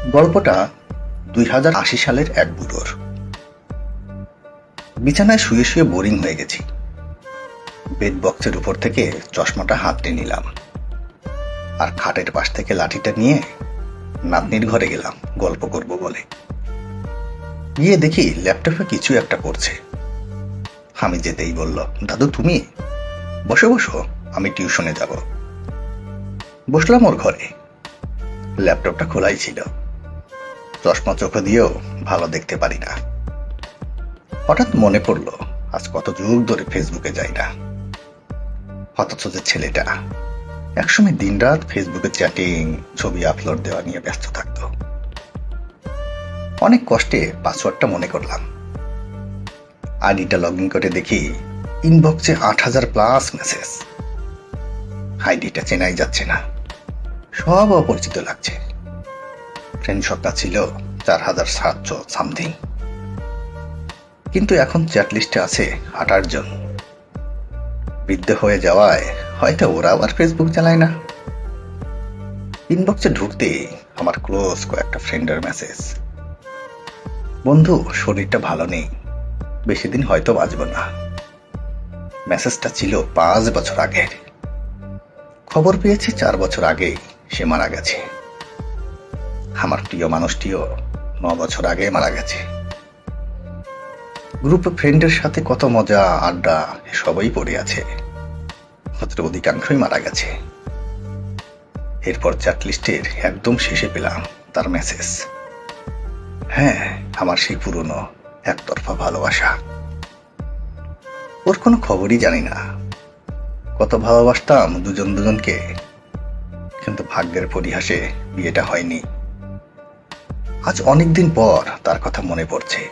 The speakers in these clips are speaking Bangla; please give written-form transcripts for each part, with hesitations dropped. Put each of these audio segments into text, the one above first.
গল্পটা 2080 সালের এক বুড়োর। বিছানায় শুয়ে শুয়ে বোরিং হয়ে গেছি। বেড বক্সের উপর থেকে চশমাটা হাতে নিলাম আর খাটের পাশ থেকে লাঠিটা নিয়ে নাতনির ঘরে গেলাম গল্প করব বলে। গিয়ে দেখি ল্যাপটপে কিছু একটা করছে। আমি যেতেই বলল, দাদু তুমি বসো বসো, আমি টিউশনে যাব। বসলাম ওর ঘরে। ল্যাপটপটা খোলাই ছিল। চশমা চোখে দিয়েও ভালো দেখতে পারি না। হঠাৎ মনে পড়লো আজ কত যুগ ধরে ফেসবুকে যাই না। অথচ যে ছেলেটা একসময় দিনরাত ফেসবুকে চ্যাটিং, ছবি আপলোড দেওয়া নিয়ে ব্যস্ত থাকতো। অনেক কষ্টে পাসওয়ার্ডটা মনে করলাম। আইডিটা লগ ইন করে দেখি ইনবক্সে 8000+ মেসেজ। আইডিটা চেনাই যাচ্ছে না, সব অপরিচিত লাগছে। ফ্রেন্ড সংখ্যা ছিল 4700 সামথিং, কিন্তু এখন চ্যাট লিস্টে আছে 28 জন। বৃদ্ধ হয়ে যাওয়ায় হয়তো ওরা আবার ফেসবুক চালায় না। ইনবক্সে ঢুকতেই আমার ক্লোজ কয়েকটা ফ্রেন্ডের মেসেজ, বন্ধু শরীরটা ভালো নেই, বেশি দিন হয়তো বাঁচব না। মেসেজটা ছিল 5 বছর আগের। খবর পেয়েছি 4 বছর আগেই সে মারা গেছে। আমার প্রিয় মানুষটিও 9 বছর আগে মারা গেছে। গ্রুপে ফ্রেন্ডের সাথে কত মজা আড্ডা সবই পড়ে আছে, ওদের অধিকাংশই মারা গেছে। এরপর চ্যাট লিস্টের একদম শেষে পেলাম তার মেসেজ। হ্যাঁ, আমার সেই পুরনো একতরফা ভালোবাসা। ওর কোনো খবরই জানি না। কত ভালোবাসতাম দুজন দুজনকে, কিন্তু ভাগ্যের পরিহাসে বিয়েটা হয়নি। আজ অনেকদিন পর তার কথা মনে পড়ছে।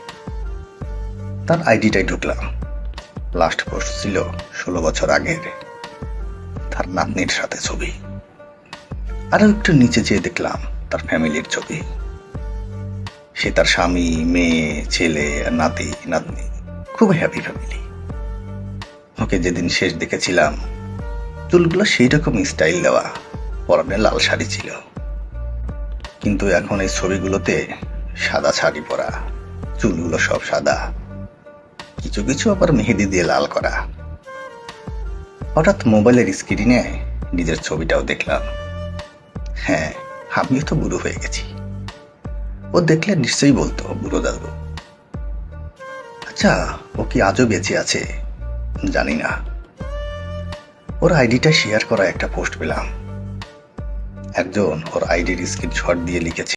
তার আইডিটাই ঢুকলাম। লাস্ট পোস্ট ছিল 16 বছর আগের, তার নাতনির সাথে ছবি। আরো একটু নিচে যেয়ে দেখলাম তার ফ্যামিলির ছবি। সে তার স্বামী, মেয়ে, ছেলে, নাতি নাতনি, খুব হ্যাপি ফ্যামিলি। ওকে যেদিন শেষ দেখেছিলাম চুলগুলো সেই রকম স্টাইল দেওয়া, পরনে লাল শাড়ি ছিল। কিন্তু এখন এই ছবিগুলোতে সাদা শাড়ি পরা, চুলগুলো সব সাদা, কিছু কিছু আবার মেহেদি দিয়ে লাল করা। হঠাৎ মোবাইলের স্ক্রিনে নিজের ছবিটাও দেখলাম। হ্যাঁ, আমিও তো বুড়ো হয়ে গেছি। ও দেখলে নিশ্চয়ই বলতো বুড়ো দাদু। আচ্ছা, ও কি আজও বেঁচে আছে জানি না। ওর আইডিটা শেয়ার করা একটা পোস্ট পেলাম। একজন ওর আইডির স্ক্রিনশট দিয়ে লিখেছে,